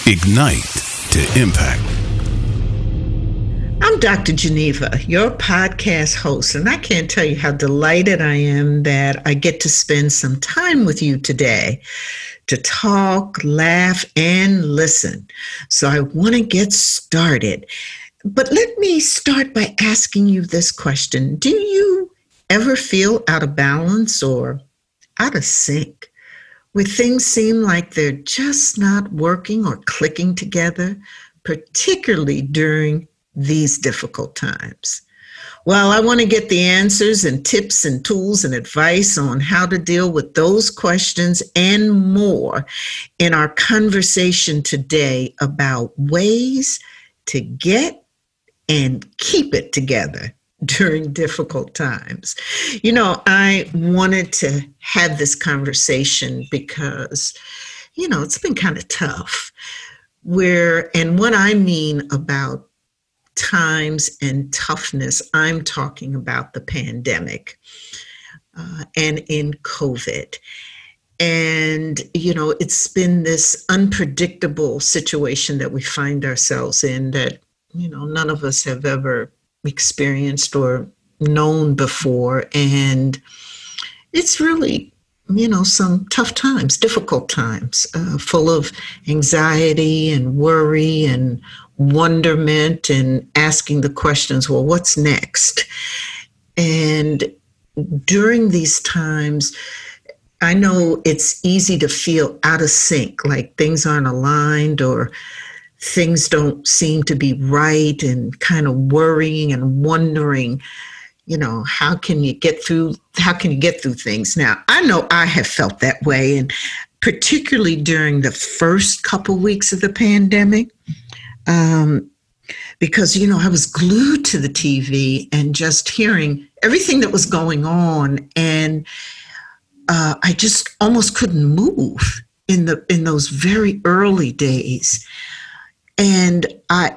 Ignite to impact. I'm Dr. Geneva, your podcast host, and I can't tell you how delighted I am that I get to spend some time with you today to talk, laugh, and listen. So I want to get started. But let me start by asking you this question. Do you ever feel out of balance or out of sync, where things seem like they're just not working or clicking together, particularly during these difficult times? Well, I want to get the answers and tips and tools and advice on how to deal with those questions and more in our conversation today about ways to get and keep it together during difficult times. You know, I wanted to have this conversation because, it's been kind of tough. And what I mean about times and toughness, I'm talking about the pandemic and in COVID. And, it's been this unpredictable situation that we find ourselves in that, none of us have ever experienced or known before. And it's really, some tough times, difficult times, full of anxiety and worry and wonderment and asking the questions, well, what's next? And during these times, I know it's easy to feel out of sync, like things aren't aligned or things don't seem to be right, and kind of worrying and wondering, how can you get through things? Now, I know I have felt that way, and particularly during the first couple weeks of the pandemic, because, I was glued to the TV and just hearing everything that was going on. And I just almost couldn't move in those very early days. And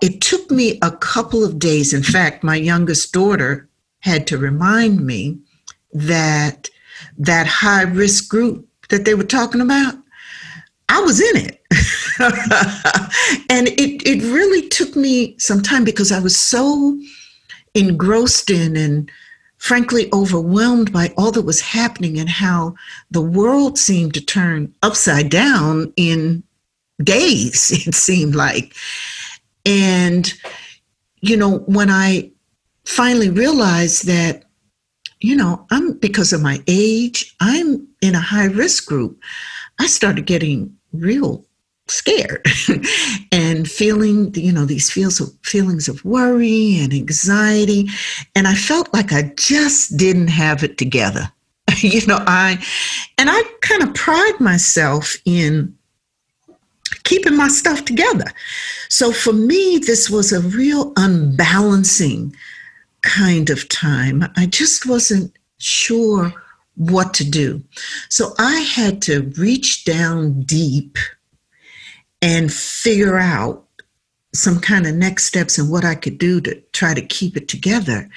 it took me a couple of days. In fact, my youngest daughter had to remind me that high-risk group that they were talking about, I was in it. And it really took me some time because I was so engrossed in and frankly overwhelmed by all that was happening and how the world seemed to turn upside down in days, it seemed like. And, when I finally realized that, because of my age, I'm in a high-risk group, I started getting real scared and feeling, these feelings of worry and anxiety. And I felt like I just didn't have it together. I kind of pride myself in keeping my stuff together. So for me, this was a real unbalancing kind of time. I just wasn't sure what to do. So I had to reach down deep and figure out some kind of next steps and what I could do to try to keep it together.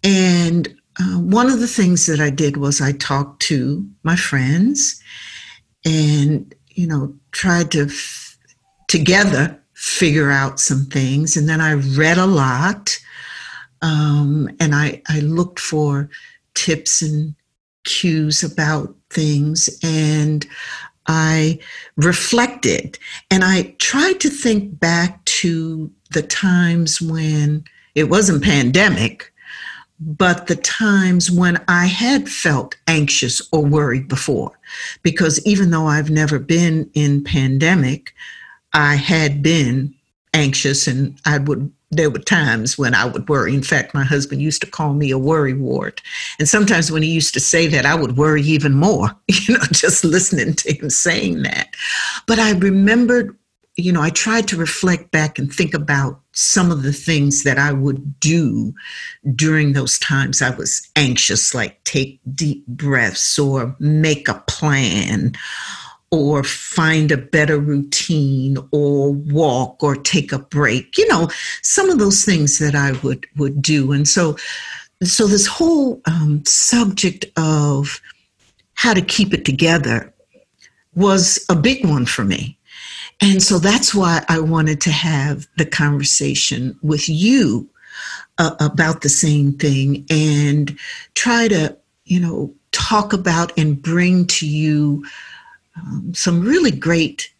And one of the things that I did was I talked to my friends and, tried to together figure out some things. And then I read a lot, and I looked for tips and cues about things, and I reflected, and I tried to think back to the times when it wasn't pandemic, but the times when I had felt anxious or worried before. Because even though I've never been in pandemic, I had been anxious, and there were times when I would worry. In fact, my husband used to call me a worry wart. And sometimes when he used to say that, I would worry even more, just listening to him saying that. But I remembered, I tried to reflect back and think about some of the things that I would do during those times I was anxious, like take deep breaths or make a plan or find a better routine or walk or take a break, some of those things that I would do. And so this whole subject of how to keep it together was a big one for me. And so that's why I wanted to have the conversation with you about the same thing and try to, talk about and bring to you some really great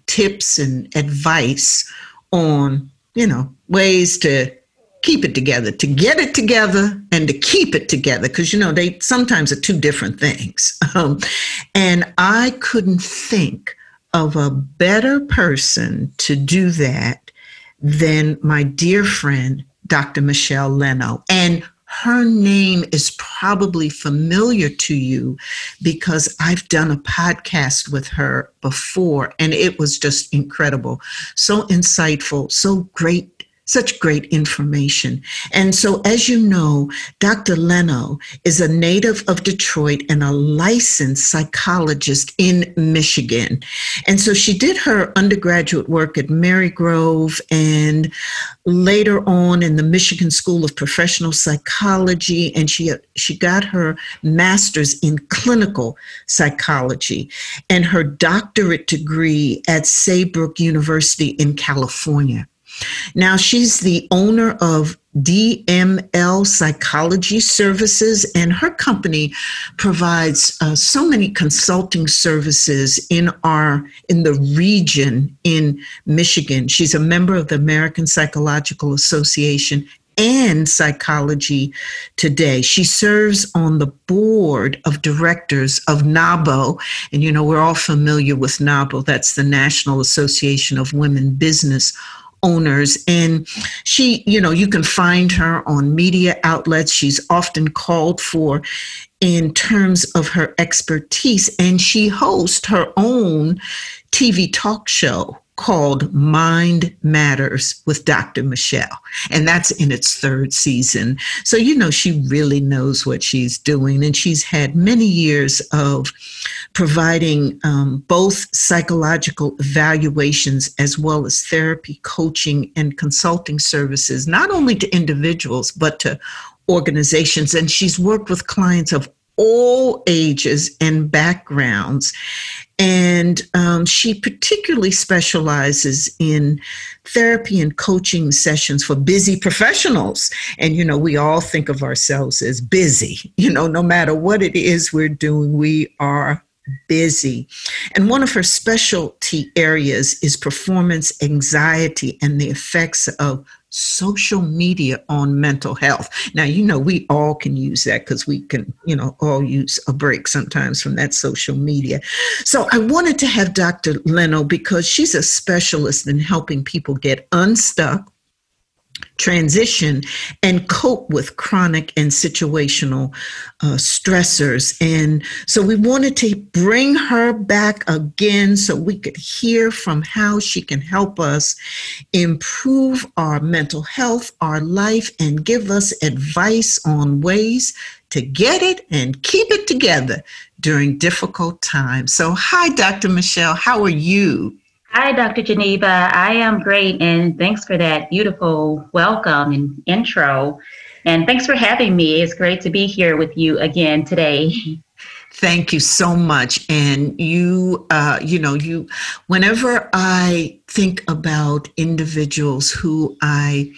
tips and advice on, ways to keep it together, to get it together and to keep it together. Because, they sometimes are two different things. And I couldn't think of a better person to do that than my dear friend, Dr. Michelle Leno. And her name is probably familiar to you because I've done a podcast with her before, and it was just incredible. So insightful, so great. Such great information. And so, as you know, Dr. Leno is a native of Detroit and a licensed psychologist in Michigan. And so she did her undergraduate work at Marygrove and later on in the Michigan School of Professional Psychology. And she got her master's in clinical psychology and her doctorate degree at Saybrook University in California. Now, she's the owner of DML Psychology Services, and her company provides so many consulting services in the region in Michigan. She's a member of the American Psychological Association and Psychology Today. She serves on the board of directors of NABO. And, we're all familiar with NABO. That's the National Association of Women Business Owners. And she, you can find her on media outlets. She's often called for in terms of her expertise. And she hosts her own TV talk show called Mind Matters with Dr. Michelle. And that's in its third season. So, she really knows what she's doing. And she's had many years of providing both psychological evaluations as well as therapy, coaching, and consulting services, not only to individuals, but to organizations. And she's worked with clients of all ages and backgrounds. And she particularly specializes in therapy and coaching sessions for busy professionals. And, we all think of ourselves as busy. No matter what it is we're doing, we are busy. And one of her specialty areas is performance anxiety and the effects of social media on mental health. Now, we all can use that because we can, all use a break sometimes from that social media. So I wanted to have Dr. Leno because she's a specialist in helping people get unstuck, transition, and cope with chronic and situational stressors. And so we wanted to bring her back again so we could hear from how she can help us improve our mental health, our life, and give us advice on ways to get it and keep it together during difficult times. So hi, Dr. Michelle, how are you? Hi, Dr. Geneva. I am great, and thanks for that beautiful welcome and intro. And thanks for having me. It's great to be here with you again today. Thank you so much. And whenever I think about individuals who I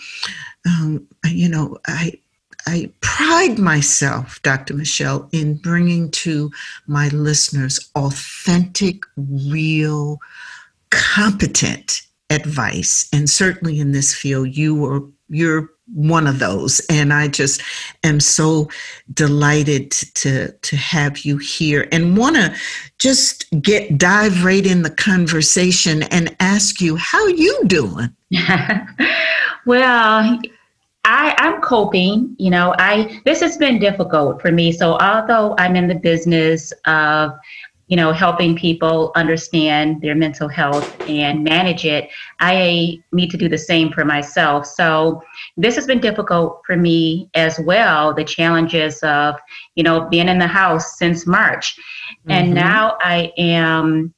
pride myself, Dr. Michelle, in bringing to my listeners authentic, real, competent advice. And certainly in this field, you're one of those. And I just am so delighted to have you here and want to just dive right in the conversation and ask you, how you doing? Well, I'm coping. This has been difficult for me. So although I'm in the business of helping people understand their mental health and manage it, I need to do the same for myself. So this has been difficult for me as well. The challenges of, being in the house since March. Mm-hmm. And now I am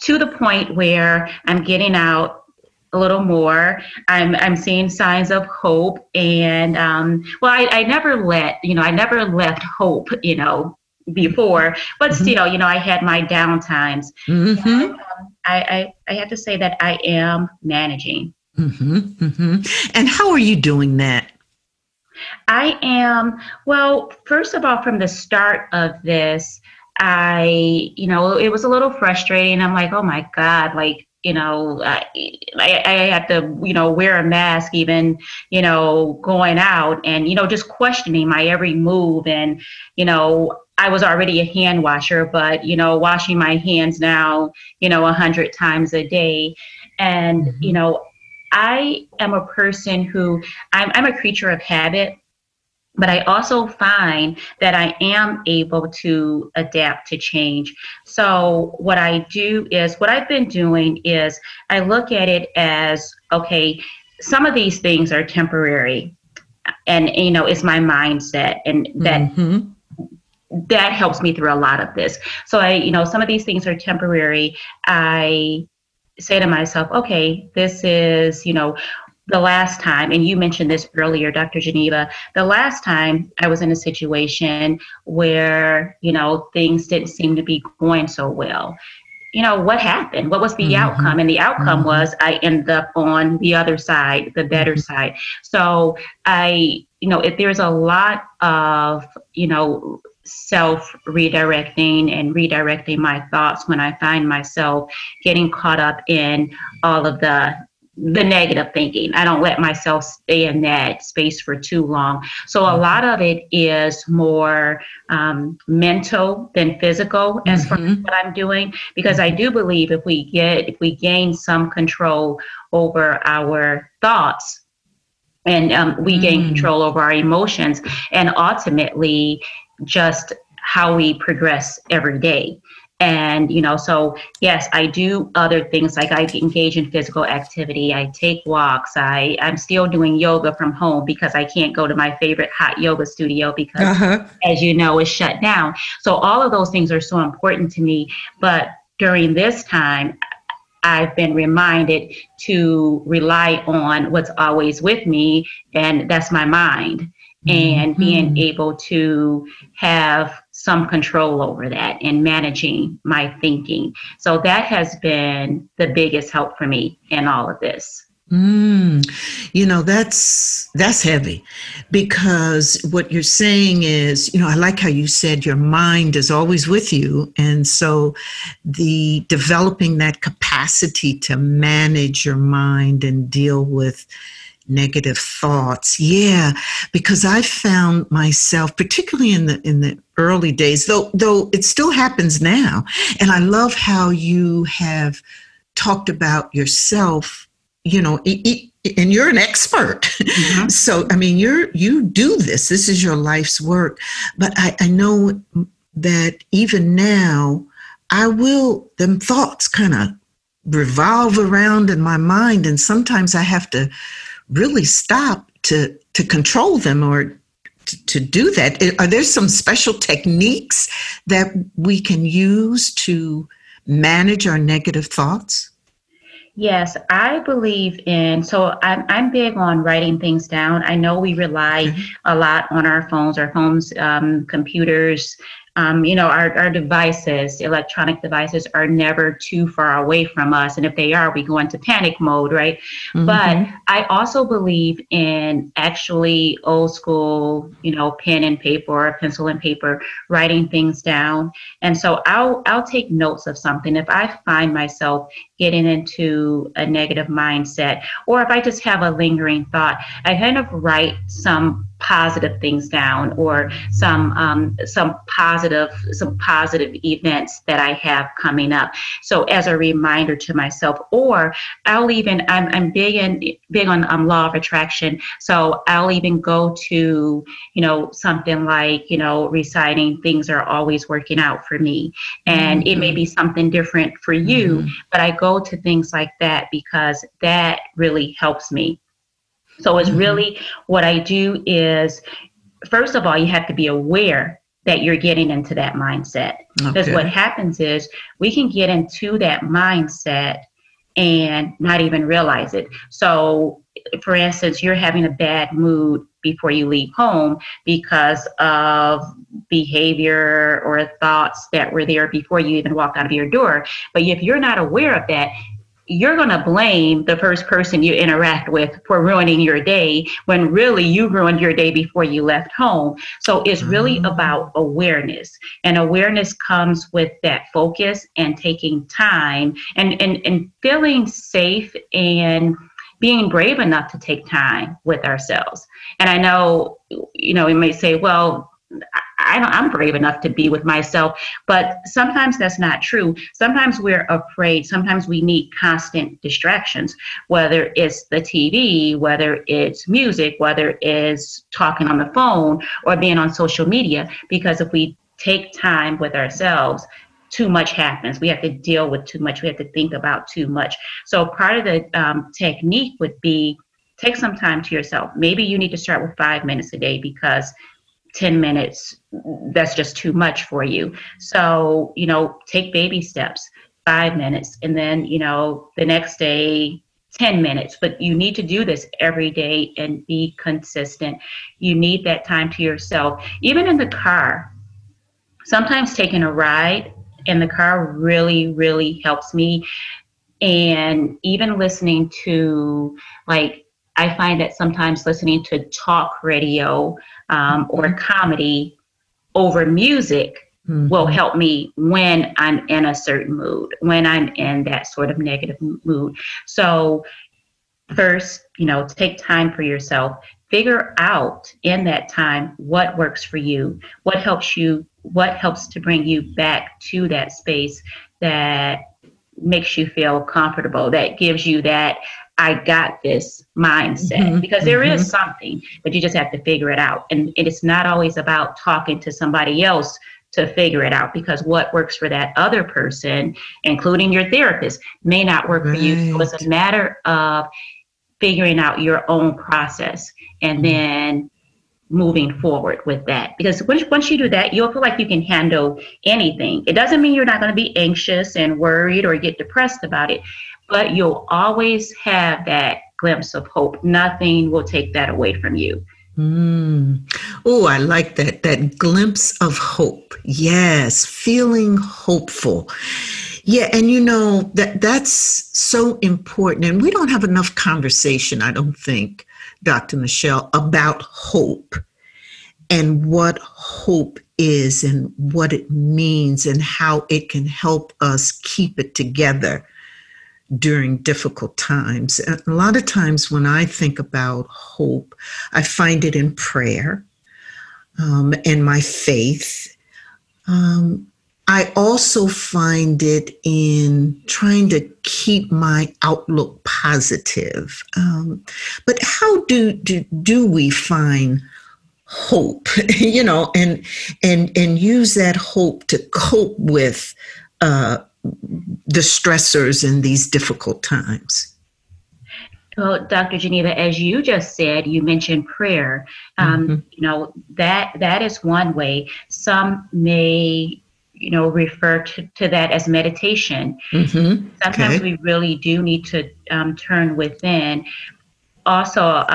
to the point where I'm getting out a little more. I'm seeing signs of hope. And, I never left hope, before, but still, I had my down times. Mm-hmm. I have to say that I am managing. And how are you doing that? I am, well, first of all, from the start of this, it was a little frustrating. I'm like, oh my God, like, I had to, wear a mask even, going out and, just questioning my every move. And, I was already a hand washer, but, washing my hands now, 100 times a day. And, I am a person who I'm a creature of habit. But I also find that I am able to adapt to change. So what I've been doing is I look at it as, okay, some of these things are temporary, and it's my mindset, and that helps me through a lot of this. So some of these things are temporary. I say to myself, okay, this is, the last time, and you mentioned this earlier, Dr. Geneva, the last time I was in a situation where, things didn't seem to be going so well. What happened? What was the outcome? And the outcome was I ended up on the other side, the better side. So if there's a lot of, self redirecting and redirecting my thoughts when I find myself getting caught up in all of the negative thinking. I don't let myself stay in that space for too long. So a lot of it is more mental than physical as far as what I'm doing, because I do believe if we gain some control over our thoughts, and we gain control over our emotions, and ultimately just how we progress every day. And, so yes, I do other things, like I engage in physical activity. I take walks. I'm still doing yoga from home because I can't go to my favorite hot yoga studio because, as you know, it's shut down. So all of those things are so important to me. But during this time, I've been reminded to rely on what's always with me, and that's my mind. And being able to have some control over that and managing my thinking. So that has been the biggest help for me in all of this. That's heavy, because what you're saying is, I like how you said your mind is always with you. And so the developing that capacity to manage your mind and deal with negative thoughts. Yeah, because I found myself, particularly in the early days, though it still happens now. And I love how you have talked about yourself, and you're an expert. So, I mean, you do this. This is your life's work. But I know that even now, them thoughts kind of revolve around in my mind. And sometimes I have to really stop to control them or to do that. Are there some special techniques that we can use to manage our negative thoughts? Yes, I believe so I'm big on writing things down. I know we rely a lot on our phones, computers, our devices, electronic devices are never too far away from us. And if they are, we go into panic mode, right? But I also believe in actually old school, pen and paper or pencil and paper, writing things down. And so I'll take notes of something. If I find myself getting into a negative mindset, or if I just have a lingering thought, I kind of write some positive things down, or some positive events that I have coming up. So as a reminder to myself, or I'm big on law of attraction. So I'll even go to, something like, reciting things are always working out for me. And it may be something different for you, but I go to things like that because that really helps me. So it's really, what I do is, first of all, you have to be aware that you're getting into that mindset. Because what happens is we can get into that mindset and not even realize it. So for instance, you're having a bad mood before you leave home because of behavior or thoughts that were there before you even walk out of your door. But if you're not aware of that, you're going to blame the first person you interact with for ruining your day when really you ruined your day before you left home. So it's really about awareness, and awareness comes with that focus and taking time and feeling safe and being brave enough to take time with ourselves. And I know, you may say, well, I'm brave enough to be with myself, but sometimes that's not true. Sometimes we're afraid. Sometimes we need constant distractions, whether it's the TV, whether it's music, whether it's talking on the phone or being on social media. Because if we take time with ourselves, too much happens. We have to deal with too much. We have to think about too much. So part of the technique would be take some time to yourself. Maybe you need to start with 5 minutes a day because 10 minutes, that's just too much for you. So, take baby steps, 5 minutes, and then, the next day, 10 minutes. But you need to do this every day and be consistent. You need that time to yourself. Even in the car, sometimes taking a ride in the car really, really helps me. And even listening to, I find that sometimes listening to talk radio or comedy over music will help me when I'm in a certain mood, when I'm in that sort of negative mood. So first, take time for yourself. Figure out in that time what works for you, what helps to bring you back to that space that makes you feel comfortable, that gives you that I got this mindset, because there is something, but you just have to figure it out. And it's not always about talking to somebody else to figure it out, because what works for that other person, including your therapist, may not work for you. So it's a matter of figuring out your own process and then moving forward with that. Because once you do that, you'll feel like you can handle anything. It doesn't mean you're not going to be anxious and worried or get depressed about it, but you'll always have that glimpse of hope. Nothing will take that away from you. Oh, I like that glimpse of hope. Yes, feeling hopeful. Yeah, and that's so important. And we don't have enough conversation, I don't think, Dr. Michelle, about hope and what hope is and what it means and how it can help us keep it together during difficult times. And a lot of times when I think about hope, I find it in prayer and my faith. I also find it in trying to keep my outlook positive. But how do we find hope, and use that hope to cope with the stressors in these difficult times? Well, Dr. Geneva, as you just said, you mentioned prayer. That is one way. Some may refer to that as meditation. Sometimes we really do need to turn within. Also,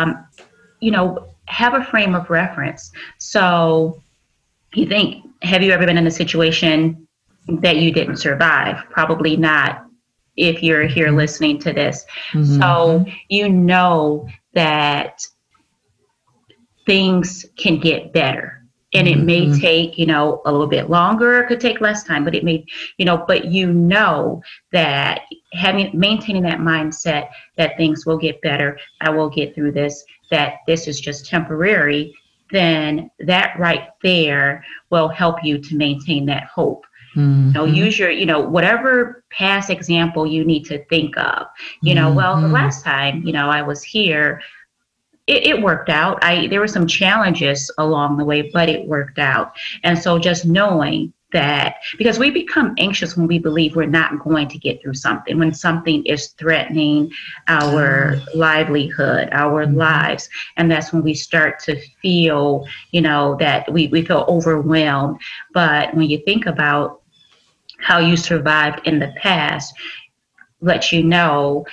have a frame of reference. So you think, have you ever been in a situation that you didn't survive? Probably not, if you're here listening to this. So that things can get better. And it may take, a little bit longer, it could take less time, but it may, but that maintaining that mindset that things will get better, I will get through this, that this is just temporary, then that right there will help you to maintain that hope. Use your, whatever past example you need to think of, well, the last time, I was here, it worked out. There were some challenges along the way, but it worked out. And so just knowing that, because we become anxious when we believe we're not going to get through something, when something is threatening our livelihood, our lives. And that's when we start to feel, that we feel overwhelmed. But when you think about how you survived in the past, let you know,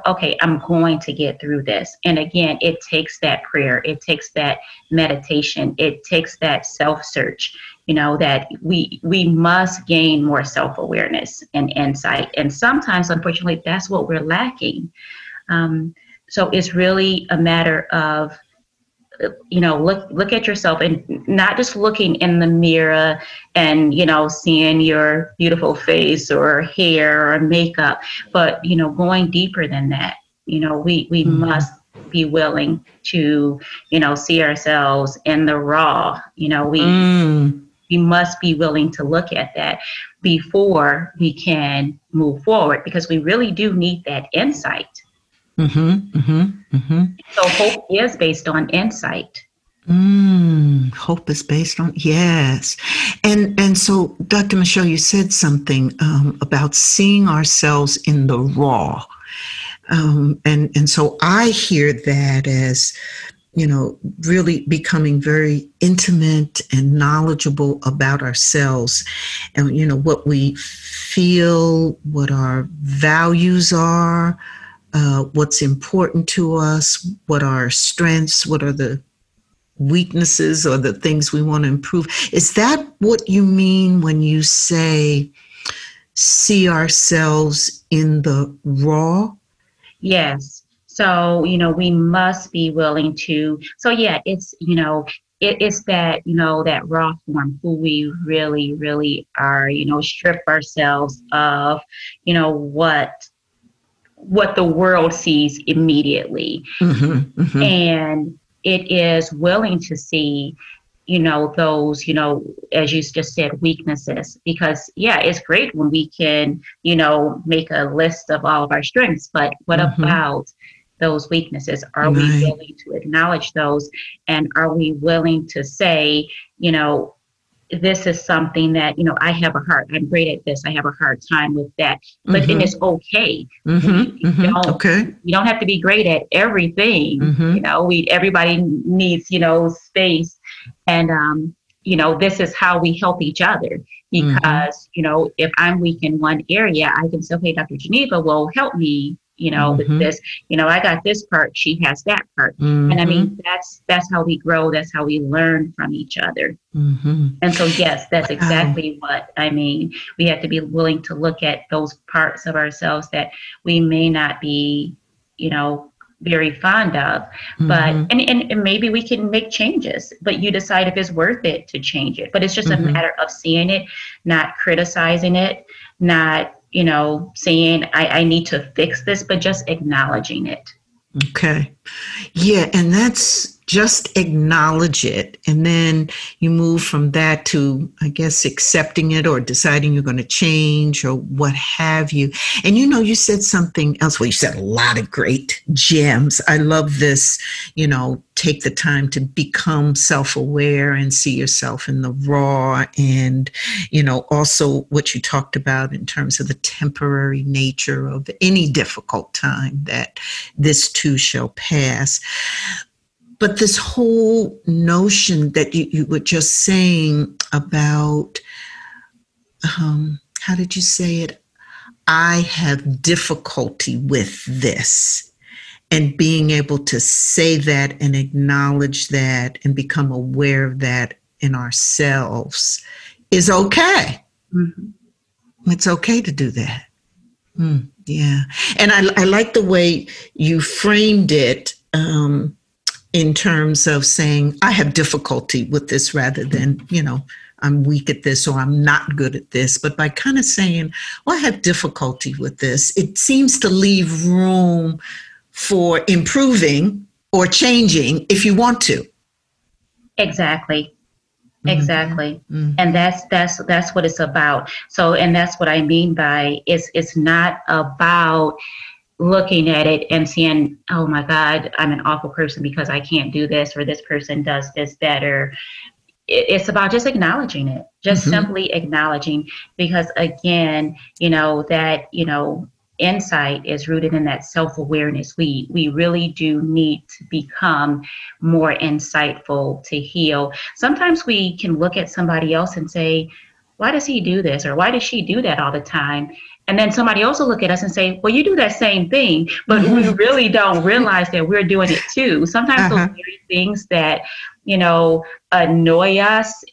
okay, I'm going to get through this. And again, it takes that prayer, it takes that meditation, it takes that self-search, you know, that we must gain more self-awareness and insight. And sometimes, unfortunately, that's what we're lacking. So it's really a matter of, you know, look at yourself, and not just looking in the mirror and, you know, seeing your beautiful face or hair or makeup, but, you know, going deeper than that. You know, we must be willing to, you know, see ourselves in the raw. You know, we must be willing to look at that before we can move forward, because we really do need that insight. So hope is based on insight. Hope is based on, yes. And so, Dr. Michelle, you said something about seeing ourselves in the raw. And so I hear that as, you know, really becoming very intimate and knowledgeable about ourselves, and, you know, what we feel, what our values are, what's important to us, what our strengths, what are the weaknesses or the things we want to improve. Is that what you mean when you say see ourselves in the raw? Yes. So, you know, we must be willing to, so yeah, it's, you know, it's that, you know, that raw form, who we really, really are, you know, strip ourselves of, you know, what the world sees immediately. And it is willing to see, you know, those, you know, as you just said, weaknesses, because yeah, it's great when we can, you know, make a list of all of our strengths, but what about those weaknesses? Are we willing to acknowledge those? And are we willing to say, you know, this is something that, you know, I'm great at this. I have a hard time with that, but and it's okay. You don't have to be great at everything. You know, everybody needs, you know, space. And, you know, this is how we help each other, because, you know, if I'm weak in one area, I can say, okay, Dr. Geneva will help me, you know, with this, you know, I got this part, she has that part. And I mean, that's how we grow. That's how we learn from each other. And so, yes, that's exactly what I mean. We have to be willing to look at those parts of ourselves that we may not be, you know, very fond of, but, and maybe we can make changes, but you decide if it's worth it to change it. But it's just a matter of seeing it, not criticizing it, not, you know, saying I need to fix this, but just acknowledging it. Okay. Yeah. And that's just acknowledge it. And then you move from that to, I guess, accepting it or deciding you're going to change or what have you. And, you know, you said something else. Well, you said a lot of great gems. I love this, you know, take the time to become self-aware and see yourself in the raw. And, you know, also what you talked about in terms of the temporary nature of any difficult time, that this too shall pass. But this whole notion that you were just saying about, how did you say it? I have difficulty with this. And being able to say that and acknowledge that and become aware of that in ourselves is okay. It's okay to do that. Yeah. And I like the way you framed it, in terms of saying, I have difficulty with this, rather than, you know, I'm weak at this or I'm not good at this. But by kind of saying, well, I have difficulty with this, it seems to leave room for improving or changing if you want to. Exactly. And that's what it's about. So, and that's what I mean by it's not about looking at it and saying, oh my God, I'm an awful person because I can't do this, or this person does this better. It's about just acknowledging it, just simply acknowledging, because again, you know, that, you know, insight is rooted in that self-awareness. We really do need to become more insightful to heal. Sometimes we can look at somebody else and say, why does he do this? Or why does she do that all the time? And then somebody else will look at us and say, well, you do that same thing, but we really don't realize that we're doing it too. Sometimes those very things that, annoy us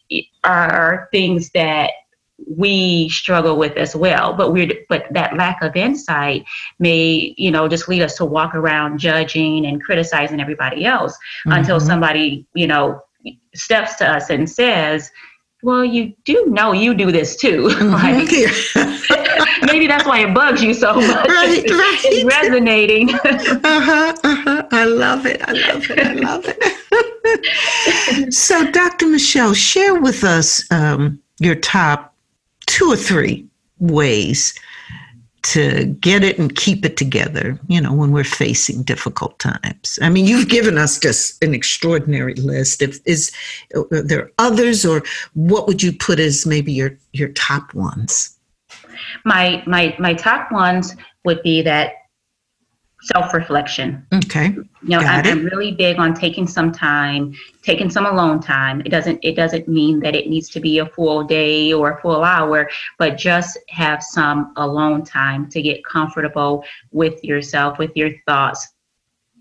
are things that we struggle with as well. But that lack of insight may, just lead us to walk around judging and criticizing everybody else until somebody, steps to us and says, well, you do know you do this too, right? Maybe that's why it bugs you so much. Right. It's resonating. I love it. So, Dr. Michelle, share with us your top 2 or 3 ways to get it and keep it together, when we're facing difficult times. I mean, you've given us just an extraordinary list. Is there others, or what would you put as maybe your top ones? My top ones would be that self-reflection. Okay. I'm really big on taking some alone time. It doesn't mean that it needs to be a full day or a full hour, but just have some alone time to get comfortable with yourself, with your thoughts,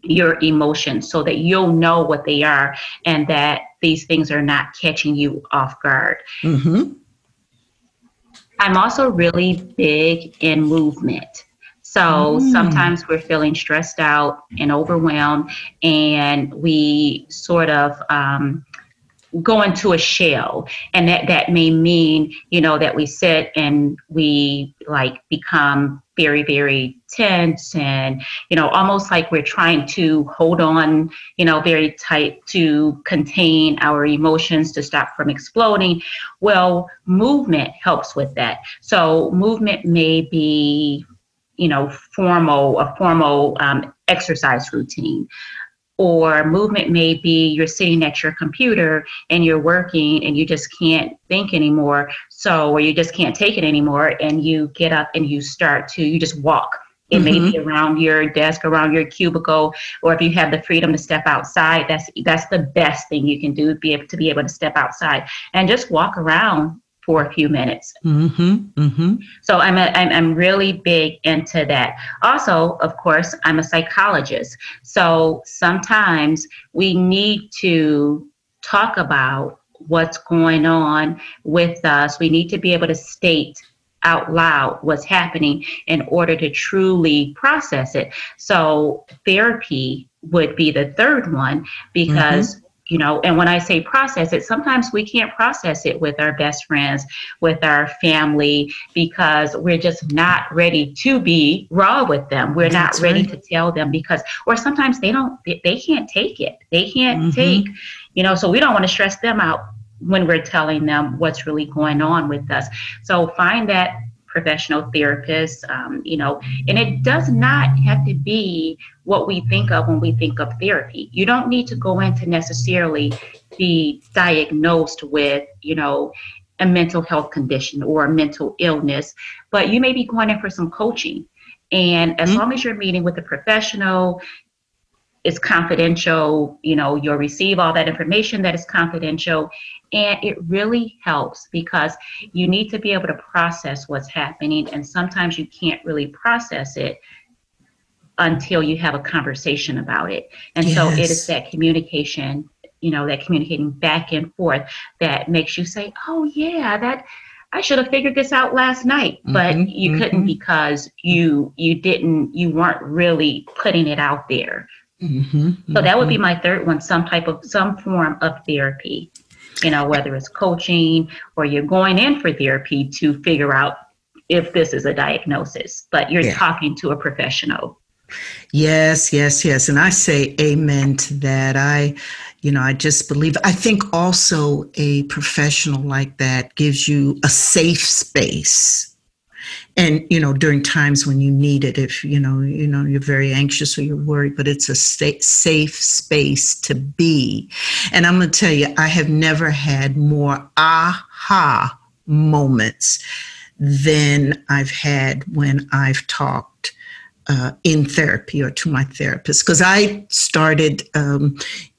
your emotions, so that you'll know what they are and that these things are not catching you off guard. Mm-hmm. I'm also really big in movement. So sometimes we're feeling stressed out and overwhelmed, and we sort of go into a shell. And that may mean, that we sit and we become very, very tense and, almost like we're trying to hold on, very tight to contain our emotions to stop from exploding. Well, movement helps with that. So movement may be a formal exercise routine, or movement may be you're sitting at your computer and you're working and you just can't think anymore. Or you just can't take it anymore. And you get up and you just walk. It may be around your desk, around your cubicle, or if you have the freedom to step outside, that's the best thing you can do, be able to step outside and just walk around for a few minutes. So I'm really big into that. Also, of course, I'm a psychologist. So sometimes we need to talk about what's going on with us. We need to be able to state out loud what's happening in order to truly process it. So therapy would be the third one, because and when I say process it, sometimes we can't process it with our best friends, with our family, because we're just not ready to be raw with them. We're not ready to tell them or sometimes they can't take it. They can't take, so we don't want to stress them out when we're telling them what's really going on with us. So find that professional therapist, and it does not have to be what we think of when we think of therapy. You don't need to go in to necessarily be diagnosed with, a mental health condition or a mental illness, but you may be going in for some coaching. And as long as you're meeting with a professional, it's confidential, you'll receive all that information that is confidential. And it really helps because you need to be able to process what's happening. And sometimes you can't really process it until you have a conversation about it. And so it is that communication, that communicating back and forth that makes you say, oh yeah, I should have figured this out last night, but you couldn't because you weren't really putting it out there. So that would be my third one, some form of therapy, whether it's coaching or you're going in for therapy to figure out if this is a diagnosis, but you're talking to a professional. Yes. And I say amen to that. I just believe, I think also a professional like that gives you a safe space. And, during times when you need it, if, you're very anxious or you're worried, but it's a safe space to be. And I'm going to tell you, I have never had more aha moments than I've had when I've talked in therapy or to my therapist. Because I started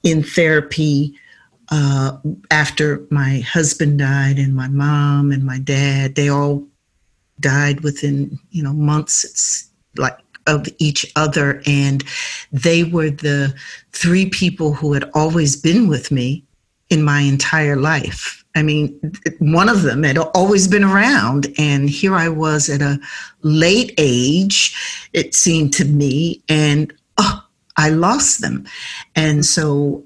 in therapy after my husband died and my mom and my dad, they all died within, months. It's like of each other. And they were the three people who had always been with me in my entire life. I mean, one of them had always been around. And here I was at a late age, it seemed to me, and I lost them. And so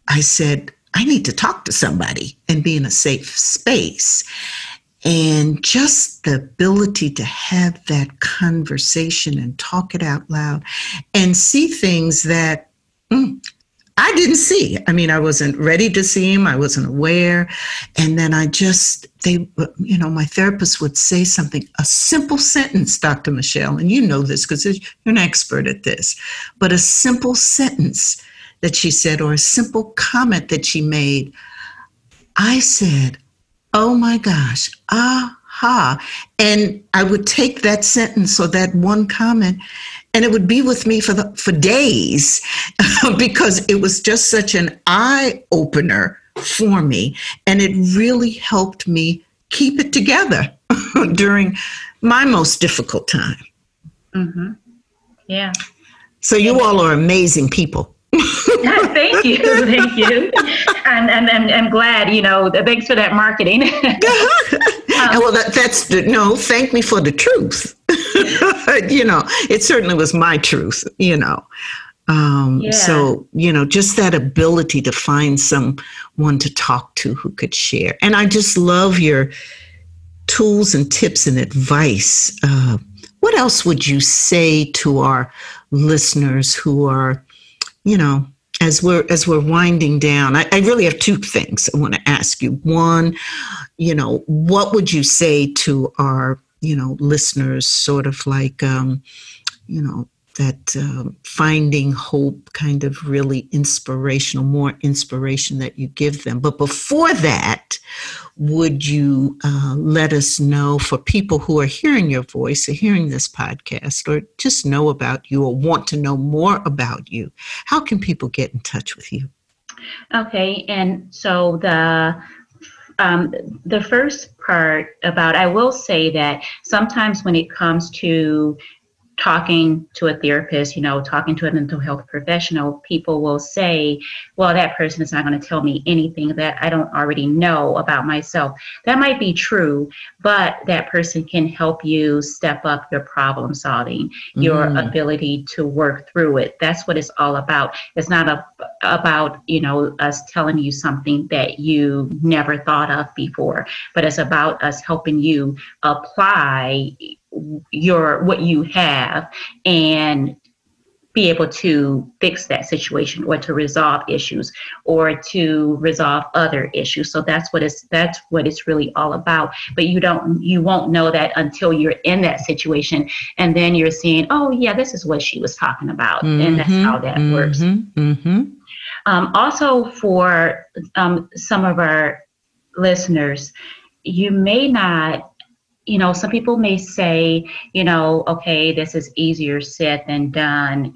I said, I need to talk to somebody and be in a safe space. And just the ability to have that conversation and talk it out loud and see things that I didn't see. I mean, I wasn't ready to see him. I wasn't aware. And then my therapist would say something, a simple sentence, Dr. Michelle, and you know this because you're an expert at this, but a simple sentence that she said or a simple comment that she made, I said, oh my gosh, aha. And I would take that sentence or that one comment and it would be with me for days because it was just such an eye opener for me. And it really helped me keep it together during my most difficult time. Mm-hmm. Yeah. So you all are amazing people. Thank you. Thank you. And I'm glad, thanks for that marketing. Thank me for the truth. It certainly was my truth, So, just that ability to find someone to talk to who could share. And I just love your tools and tips and advice. What else would you say to our listeners who are, as we're winding down, I really have two things I want to ask you. One, what would you say to our, listeners, sort of like, that finding hope, kind of really more inspiration that you give them. But before that, would you let us know, for people who are hearing your voice or hearing this podcast or just know about you or want to know more about you, how can people get in touch with you? Okay. And so the first part about, I will say that sometimes when it comes to talking to a therapist, talking to a mental health professional, people will say, well, that person is not going to tell me anything that I don't already know about myself. That might be true, but that person can help you step up your problem solving, your ability to work through it. That's what it's all about. It's not about, us telling you something that you never thought of before, but it's about us helping you apply what you have and be able to fix that situation or to resolve issues or to resolve other issues. So that's what it's really all about. But you won't know that until you're in that situation, and then you're seeing, oh yeah, this is what she was talking about, and that's how that works. Also, for some of our listeners, you may not. Some people may say, okay, this is easier said than done.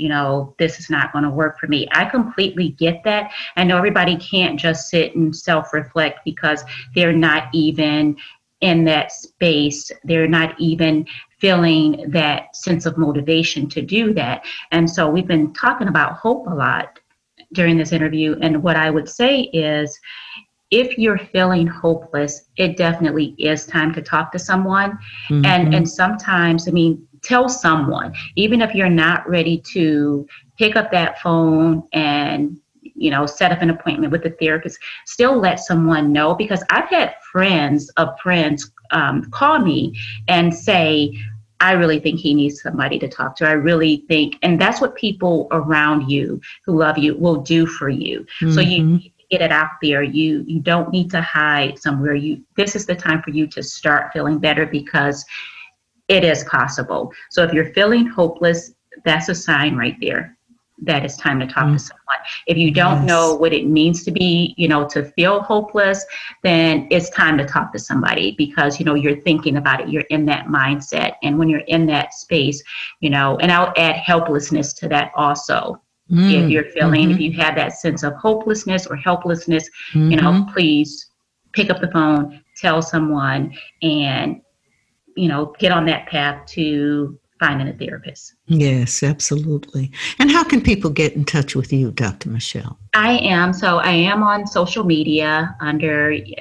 This is not going to work for me. I completely get that. I know everybody can't just sit and self-reflect because they're not even in that space. They're not even feeling that sense of motivation to do that. And so we've been talking about hope a lot during this interview. And what I would say is, if you're feeling hopeless, it definitely is time to talk to someone. And sometimes, tell someone, even if you're not ready to pick up that phone and, set up an appointment with a therapist, still let someone know, because I've had friends call me and say, I really think he needs somebody to talk to. I really think, and that's what people around you who love you will do for you. So you get it out there. You don't need to hide somewhere. This is the time for you to start feeling better, because it is possible. So if you're feeling hopeless, that's a sign right there that it's time to talk to someone. If you don't know what it means to be, to feel hopeless, then it's time to talk to somebody, because, you're thinking about it. You're in that mindset. And when you're in that space, and I'll add helplessness to that also. If you're feeling, if you have that sense of hopelessness or helplessness, please pick up the phone, tell someone, and, get on that path to finding a therapist. Yes, absolutely. And how can people get in touch with you, Dr. Michelle? I am on social media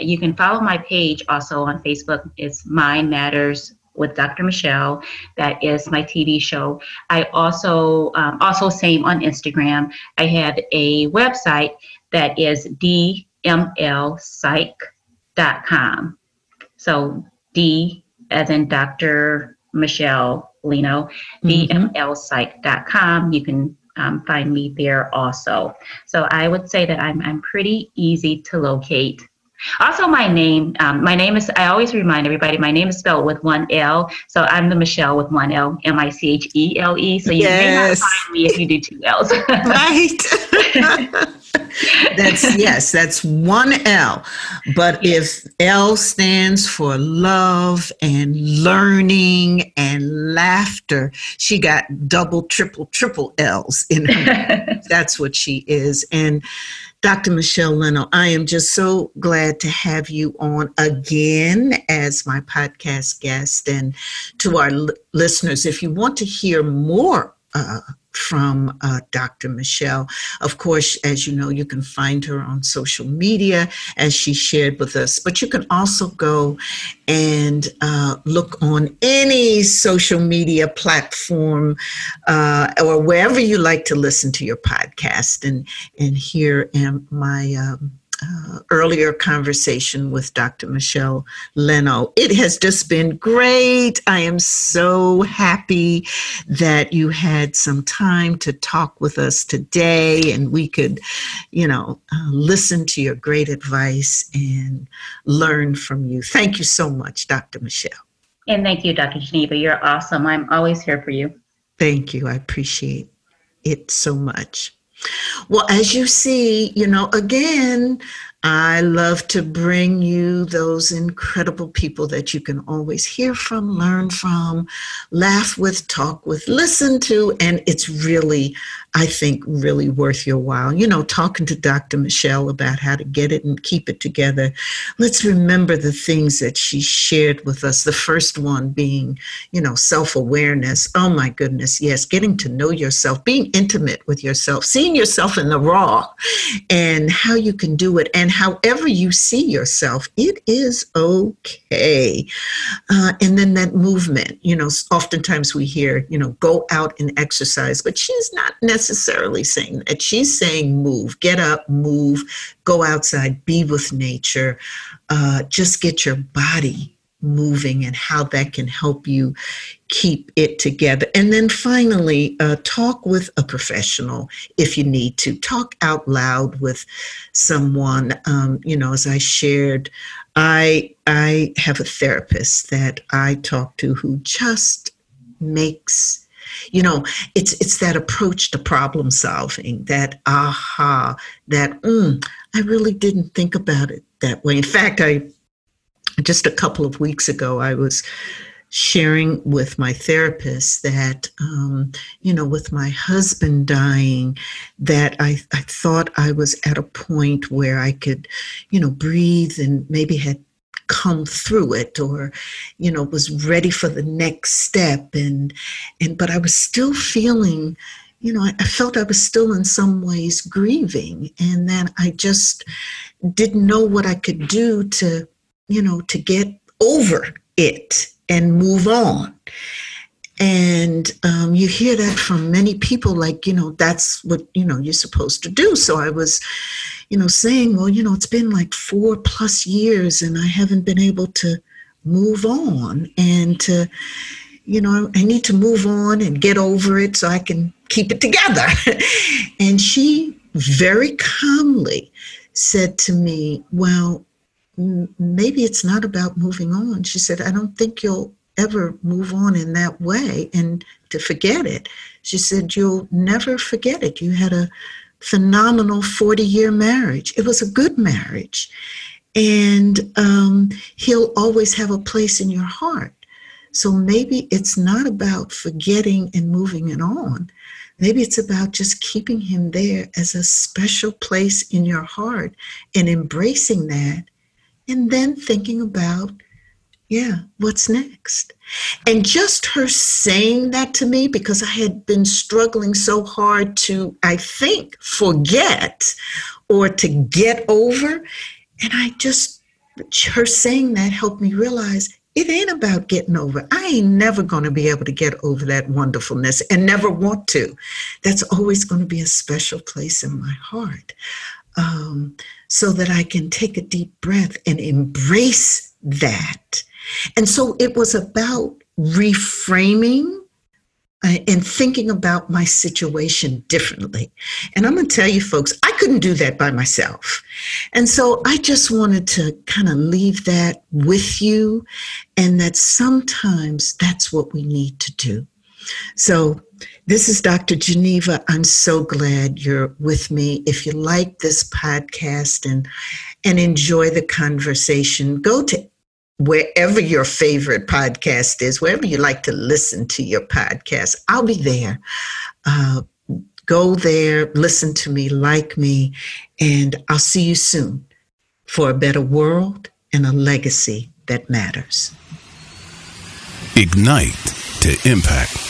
you can follow my page also on Facebook. It's Mind Matters with Dr. Michelle. That is my TV show. I also same on Instagram. I have a website that is dmlpsych.com. So D as in Dr. Michelle Leno, dmlpsych.com. You can find me there also. So I would say that I'm pretty easy to locate. Also, my name is, I always remind everybody, my name is spelled with one L. So I'm the Michelle with one L, Michele. So you may not find me if you do two L's. Right. That's one L. But if L stands for love and learning and laughter, she got double, triple L's in her. That's what she is. And Dr. Michelle Leno, I am just so glad to have you on again as my podcast guest. And to our listeners, if you want to hear more from Dr. Michelle, of course, as you know, you can find her on social media as she shared with us, but you can also go and look on any social media platform or wherever you like to listen to your podcast and hear my earlier conversation with Dr. Michelle Leno. It has just been great. I am so happy that you had some time to talk with us today and we could, listen to your great advice and learn from you. Thank you so much, Dr. Michelle. And thank you, Dr. Geneva. You're awesome. I'm always here for you. Thank you. I appreciate it so much. Well, as you see, again, I love to bring you those incredible people that you can always hear from, learn from, laugh with, talk with, listen to, and it's really, I think, really worth your while. Talking to Dr. Michelle about how to get it and keep it together. Let's remember the things that she shared with us. The first one being, self-awareness. Oh my goodness, yes, getting to know yourself, being intimate with yourself, seeing yourself in the raw, and how you can do it. And however you see yourself, it is okay. And then that movement, oftentimes we hear, go out and exercise, but she's not necessarily saying that. She's saying move, get up, move, go outside, be with nature, just get your body moving and how that can help you keep it together. And then finally, talk with a professional if you need to. Talk out loud with someone. As I shared, I have a therapist that I talk to who just makes, it's that approach to problem solving, that aha, that I really didn't think about it that way. In fact, just a couple of weeks ago, I was sharing with my therapist that, with my husband dying, that I thought I was at a point where I could, breathe and maybe had come through it or, was ready for the next step. But I was still feeling, I felt I was still in some ways grieving. And then I just didn't know what I could do to get over it and move on. And you hear that from many people, like, that's what, you're supposed to do. So I was, saying, well, it's been like 4+ years and I haven't been able to move on and to, I need to move on and get over it so I can keep it together. And she very calmly said to me, well, maybe it's not about moving on. She said, I don't think you'll ever move on in that way and to forget it. She said, you'll never forget it. You had a phenomenal 40-year marriage. It was a good marriage. And he'll always have a place in your heart. So maybe it's not about forgetting and moving it on. Maybe it's about just keeping him there as a special place in your heart and embracing that, and then thinking about, yeah, what's next? And just her saying that to me, because I had been struggling so hard to, I think, forget or to get over. And her saying that helped me realize it ain't about getting over. I ain't never going to be able to get over that wonderfulness and never want to. That's always going to be a special place in my heart. So that I can take a deep breath and embrace that. And so it was about reframing and thinking about my situation differently. And I'm going to tell you folks, I couldn't do that by myself. And so I just wanted to kind of leave that with you, and that sometimes that's what we need to do. So this is Dr. Geneva. I'm so glad you're with me. If you like this podcast and enjoy the conversation, go to wherever your favorite podcast is, wherever you like to listen to your podcast. I'll be there. Go there, listen to me, like me, and I'll see you soon for a better world and a legacy that matters. Ignite to impact.